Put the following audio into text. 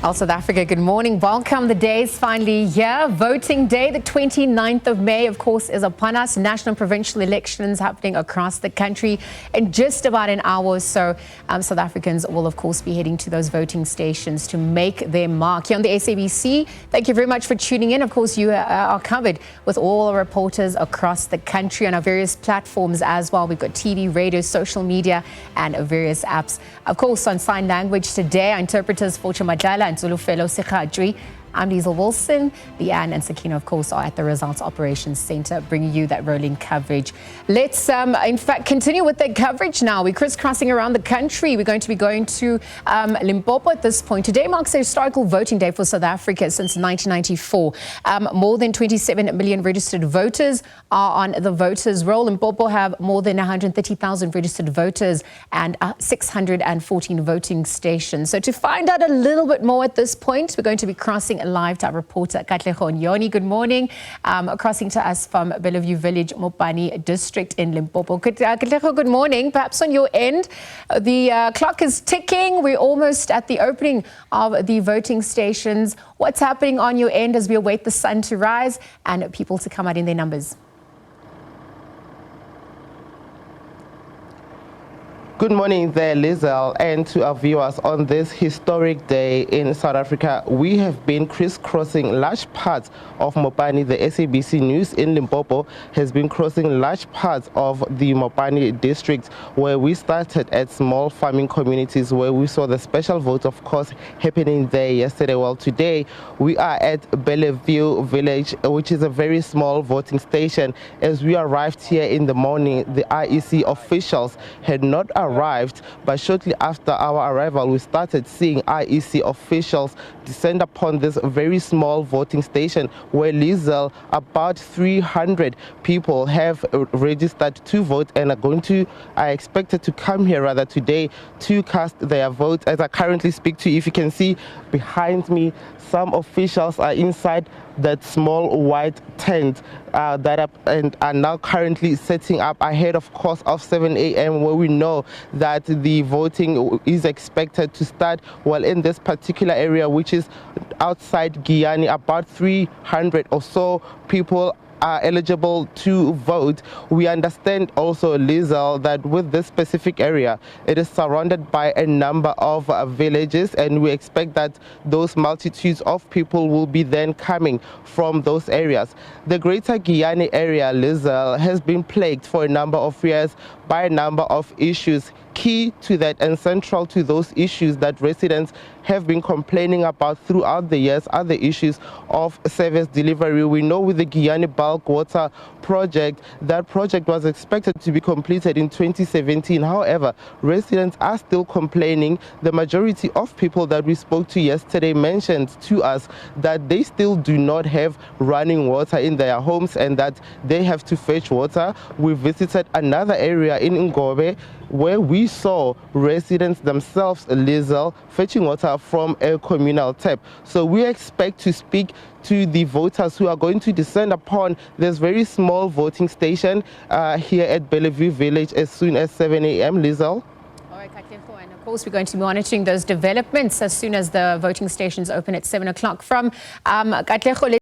Well, South Africa, good morning. Welcome. The day is finally here. Voting day, the 29th of May, of course, is upon us. National and provincial elections happening across the country. In just about an hour or so, South Africans will, of course, be heading to those voting stations to make their mark. Here on the SABC, thank you very much for tuning in. Of course, you are covered with all our reporters across the country on our various platforms as well. We've got TV, radio, social media, and various apps. Of course, on sign language today, our interpreters Fortune Madala and Zulufelo Sikajwi. I'm Diesel Wilson. Leanne and Sakina, of course, are at the Results Operations Center, bringing you that rolling coverage. Let's, in fact, continue with the coverage now. We're crisscrossing around the country. We're going to be going to Limpopo at this point. Today marks a historical voting day for South Africa since 1994. More than 27 million registered voters are on the voters' roll. Limpopo have more than 130,000 registered voters and 614 voting stations. So to find out a little bit more at this point, we're going to be crossing live to our reporter Katlego Nyoni. Good morning. Crossing to us from Bellevue Village, Mopani district in Limpopo. Katlego, good morning. Perhaps on your end, the clock is ticking. We're almost at the opening of the voting stations. What's happening on your end as we await the sun to rise and people to come out in their numbers? Good morning there, Lizelle, and to our viewers on this historic day in South Africa. We have been crisscrossing large parts of Mopani. The SABC News in Limpopo has been crossing large parts of the Mopani district, where we started at small farming communities, where we saw the special vote, of course, happening there yesterday. Well, today we are at Bellevue Village, which is a very small voting station. As we arrived here in the morning, the IEC officials had not arrived, but shortly after our arrival, we started seeing IEC officials descend upon this very small voting station where, Lizelle, about 300 people have registered to vote and are expected to come here rather today to cast their vote. As I currently speak to you, if you can see behind me, some officials are inside that small white tent and are now currently setting up ahead, of course, of 7 a.m. where we know that the voting is expected to start. Well, in this particular area, which is outside Giyani, about 300 or so people are eligible to vote. We understand also, Lizelle, that with this specific area, it is surrounded by a number of villages, and we expect that those multitudes of people will be then coming from those areas. The greater Giyani area, Lizelle, has been plagued for a number of years by a number of issues. Key to that and central to those issues that residents have been complaining about throughout the years are the issues of service delivery. We know with the Giyani bulk water project, that project was expected to be completed in 2017. However, residents are still complaining. The majority of people that we spoke to yesterday mentioned to us that they still do not have running water in their homes and that they have to fetch water. We visited another area in Ngobe where we saw residents themselves, Lizelle, fetching water from a communal tap. So we expect to speak to the voters who are going to descend upon this very small voting station here at Bellevue Village as soon as 7 a.m. Lizelle. All right, Katlego, and of course we're going to be monitoring those developments as soon as the voting stations open at 7 o'clock. From Katlego,